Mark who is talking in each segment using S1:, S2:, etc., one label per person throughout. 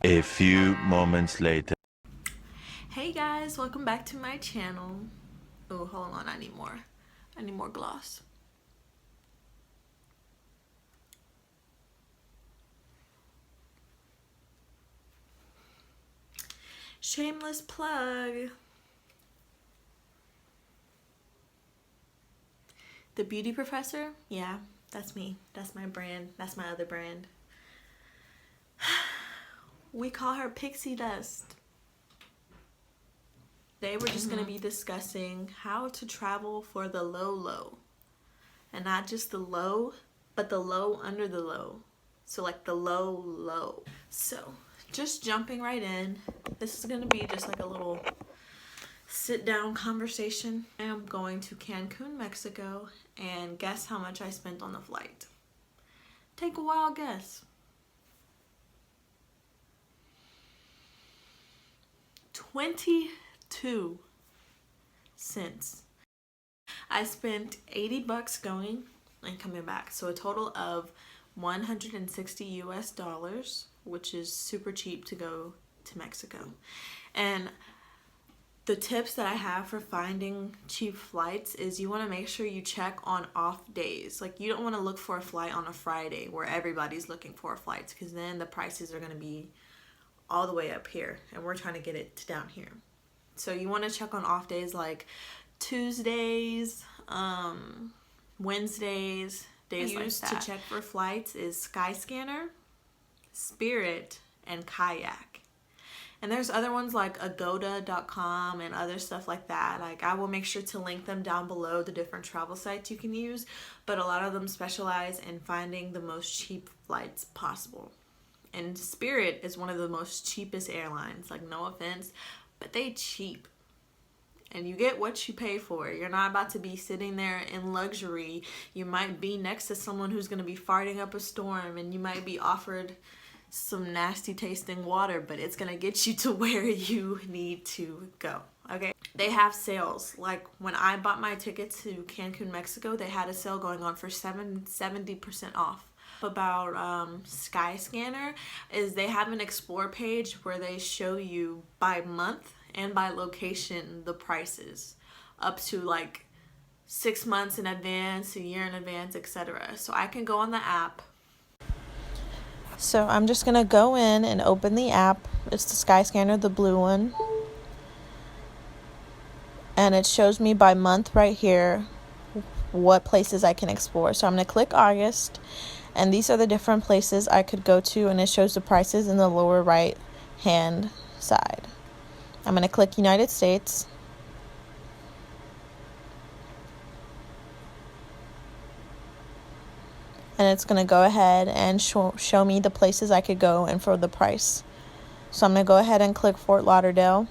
S1: A few moments later.
S2: Hey guys, welcome back to my channel. Oh, hold on, I need more gloss. Shameless plug. The Beauty Professor? Yeah, that's me. That's my brand. That's my other brand. We call her Pixie Dust. Today we're just going to be discussing how to travel for the low. And not just the low, but the low under the low. So like the low. So just jumping right in. This is going to be just like a little sit down conversation. I am going to Cancun, Mexico, and guess how much I spent on the flight. Take a wild guess. $0.22. I spent $80 going and coming back, so a total of 160 US dollars, which is super cheap to go to Mexico. And the tips that I have for finding cheap flights is you want to make sure you check on off days. Like, you don't want to look for a flight on a Friday where everybody's looking for flights, because then the prices are going to be all the way up here and we're trying to get it down here. So you want to check on off days like Tuesdays, Wednesdays, days like that. To check for flights is Skyscanner, Spirit, and Kayak. And there's other ones like agoda.com and other stuff like that. Like, I will make sure to link them down below, the different travel sites you can use, but a lot of them specialize in finding the most cheap flights possible. And Spirit is one of the most cheapest airlines. Like, no offense, but they cheap. And you get what you pay for. You're not about to be sitting there in luxury. You might be next to someone who's going to be farting up a storm, and you might be offered some nasty tasting water, but it's going to get you to where you need to go. Okay? They have sales. Like, when I bought my ticket to Cancun, Mexico, they had a sale going on for 70% off. About Skyscanner is they have an explore page where they show you by month and by location the prices up to like 6 months in advance, a year in advance, etc. So I can go on the app. So I'm just gonna go in and open the app. It's the Skyscanner, the blue one, and it shows me by month right here what places I can explore. So I'm gonna click August, and these are the different places I could go to, and it shows the prices in the lower right hand side. I'm going to click United States. And it's going to go ahead and show me the places I could go and for the price. So I'm going to go ahead and click Fort Lauderdale.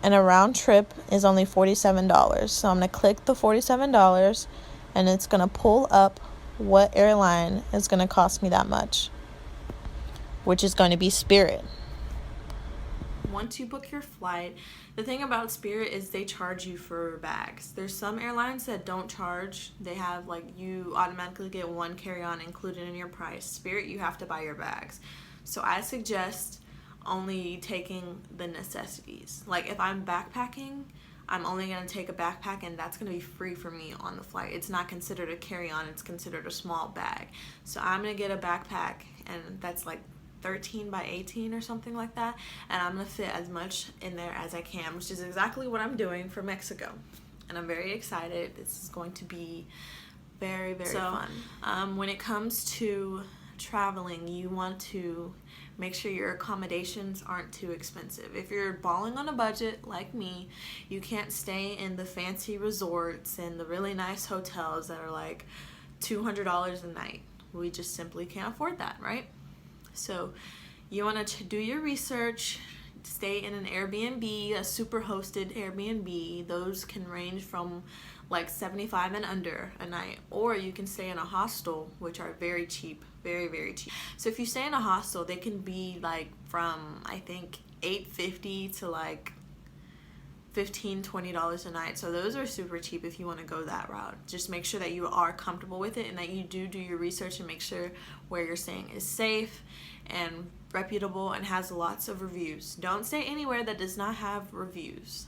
S2: And a round trip is only $47. So I'm going to click the $47, and it's going to pull up what airline is going to cost me that much, which is going to be Spirit. Once you book your flight, the thing about Spirit is they charge you for bags. There's some airlines that don't charge. They have, like, you automatically get one carry-on included in your price. Spirit, you have to buy your bags. So I suggest only taking the necessities. Like, if I'm backpacking, I'm only going to take a backpack, and that's going to be free for me on the flight. It's not considered a carry-on. It's considered a small bag. So I'm going to get a backpack, and that's like 13 by 18 or something like that, and I'm gonna fit as much in there as I can, which is exactly what I'm doing for Mexico, and I'm very excited. This is going to be very fun. When it comes to traveling, you want to make sure your accommodations aren't too expensive. If you're balling on a budget like me, you can't stay in the fancy resorts and the really nice hotels that are like $200 a night. We just simply can't afford that, right? So you want to do your research, stay in an Airbnb, a super hosted Airbnb. Those can range from like $75 and under a night, or you can stay in a hostel, which are very cheap, very cheap. So if you stay in a hostel, they can be like from, I think, $850 to like $15-20 a night. So those are super cheap if you want to go that route. Just make sure that you are comfortable with it and that you do your research and make sure where you're staying is safe and reputable and has lots of reviews. Don't stay anywhere that does not have reviews.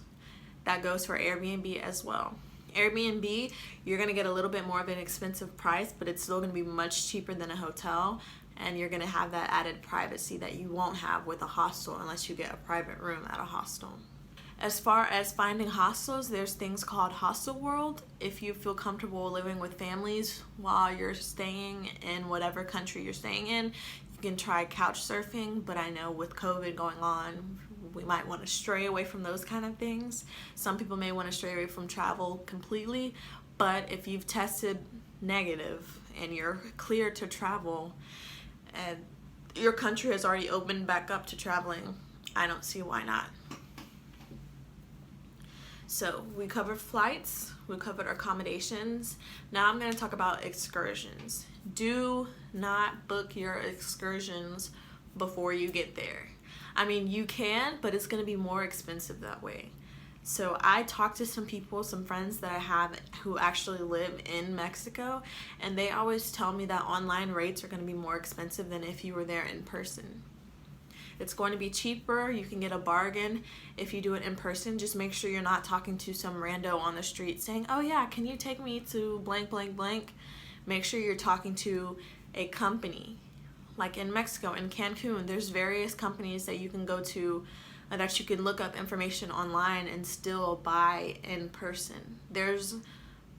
S2: That goes for Airbnb as well. Airbnb, you're going to get a little bit more of an expensive price, but it's still going to be much cheaper than a hotel, and you're going to have that added privacy that you won't have with a hostel unless you get a private room at a hostel. As far as finding hostels, there's things called Hostel World. If you feel comfortable living with families while you're staying in whatever country you're staying in, you can try couch surfing, but I know with COVID going on, we might want to stray away from those kind of things. Some people may want to stray away from travel completely, but if you've tested negative and you're clear to travel and your country has already opened back up to traveling, I don't see why not. So we covered flights, we covered accommodations. Now I'm going to talk about excursions. Do not book your excursions before you get there. I mean, you can, but it's going to be more expensive that way. So I talked to some people, some friends that I have who actually live in Mexico, and they always tell me that online rates are going to be more expensive than if you were there in person. It's going to be cheaper. You can get a bargain if you do it in person. Just make sure you're not talking to some rando on the street saying, oh yeah, can you take me to blank, blank, blank? Make sure you're talking to a company. Like in Mexico, in Cancun, there's various companies that you can go to that you can look up information online and still buy in person. There's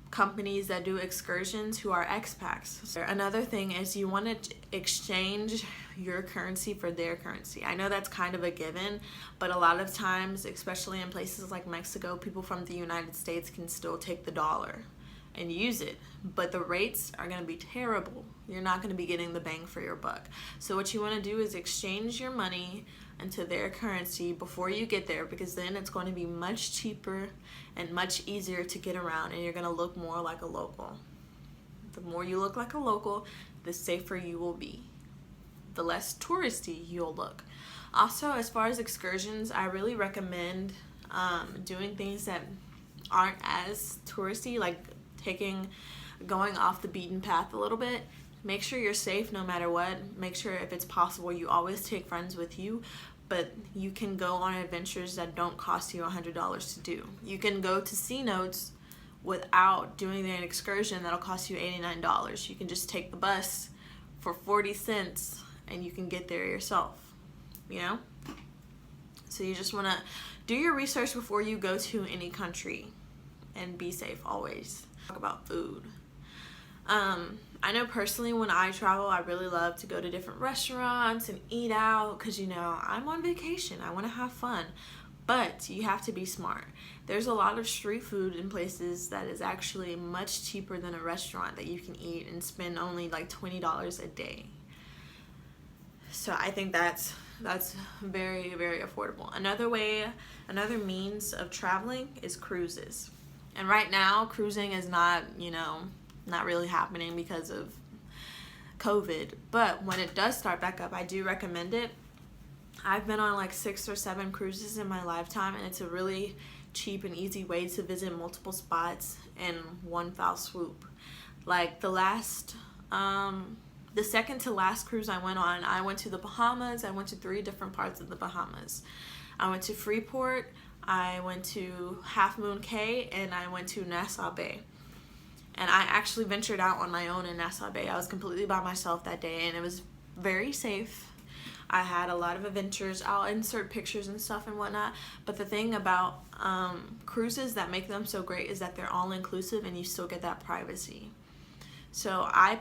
S2: companies that do excursions who are expats. Another thing is you want to exchange your currency for their currency. I know that's kind of a given, but a lot of times, especially in places like Mexico, people from the United States can still take the dollar and use it, but the rates are going to be terrible. You're not going to be getting the bang for your buck. So what you want to do is exchange your money into their currency before you get there, because then it's going to be much cheaper and much easier to get around, and you're going to look more like a local. The more you look like a local, the safer you will be, the less touristy you'll look. Also, as far as excursions, I really recommend doing things that aren't as touristy, like going off the beaten path a little bit. Make sure you're safe no matter what. Make sure, if it's possible, you always take friends with you, but you can go on adventures that don't cost you $100 to do. You can go to C Notes without doing an excursion that'll cost you $89. You can just take the bus for 40 cents and you can get there yourself, you know? So you just want to do your research before you go to any country and be safe always. Talk about food. I know personally when I travel, I really love to go to different restaurants and eat out because, you know, I'm on vacation. I want to have fun. But you have to be smart. There's a lot of street food in places that is actually much cheaper than a restaurant that you can eat and spend only like $20 a day. So I think that's very, very affordable. Another means of traveling is cruises. And right now, cruising is not really happening because of COVID. But when it does start back up, I do recommend it. I've been on like 6 or 7 cruises in my lifetime, and it's a really cheap and easy way to visit multiple spots in one foul swoop. Like the second to last cruise I went on, I went to the Bahamas. I went to 3 different parts of the Bahamas. I went to Freeport, I went to Half Moon Cay, and I went to Nassau Bay. And I actually ventured out on my own in Nassau Bay. I was completely by myself that day, and it was very safe. I had a lot of adventures. I'll insert pictures and stuff and whatnot. But the thing about cruises that make them so great is that they're all inclusive and you still get that privacy. So I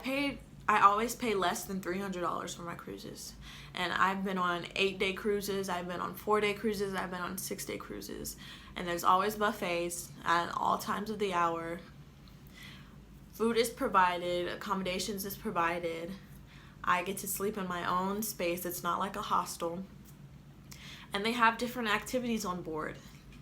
S2: always pay less than $300 for my cruises. And I've been on 8-day cruises, I've been on 4-day cruises, I've been on 6-day cruises. And there's always buffets at all times of the hour. Food is provided, accommodations is provided. I get to sleep in my own space. It's not like a hostel. And they have different activities on board.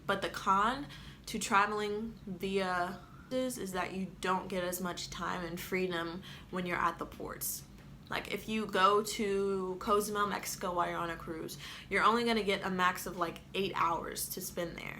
S2: But the con to traveling via is that you don't get as much time and freedom when you're at the ports. Like if you go to Cozumel, Mexico while you're on a cruise, you're only going to get a max of like 8 hours to spend there.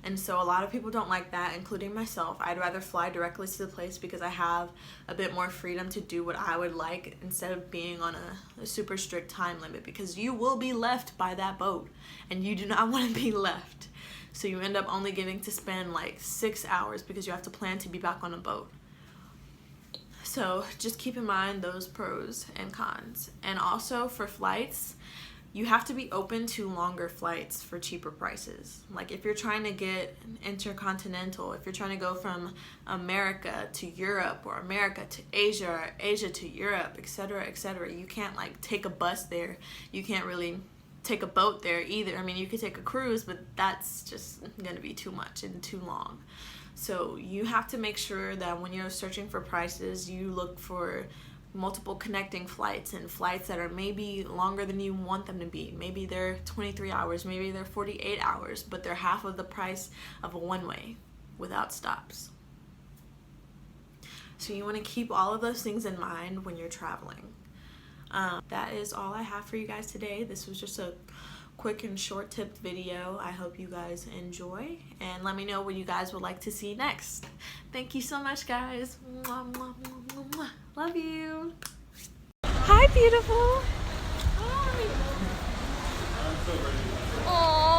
S2: And so a lot of people don't like that, including myself. I'd rather fly directly to the place because I have a bit more freedom to do what I would like instead of being on a super strict time limit, because you will be left by that boat and you do not want to be left. So you end up only getting to spend like 6 hours because you have to plan to be back on a boat. So just keep in mind those pros and cons. And also for flights, you have to be open to longer flights for cheaper prices. Like if you're trying to get intercontinental, if you're trying to go from America to Europe, or America to Asia, or Asia to Europe, etc., you can't like take a bus there. You can't really take a boat there either. I mean, you could take a cruise, but that's just gonna be too much and too long. So you have to make sure that when you're searching for prices, you look for multiple connecting flights, and flights that are maybe longer than you want them to be. Maybe they're 23 hours, maybe they're 48 hours, but they're half of the price of a one-way without stops. So you want to keep all of those things in mind when you're traveling. That is all I have for you guys today. This was just a quick and short tipped video. I hope you guys enjoy, and let me know what you guys would like to see next. Thank you so much, guys. Mwah, mwah, mwah, mwah, mwah. Love you. Hi, beautiful. Hi. Aww.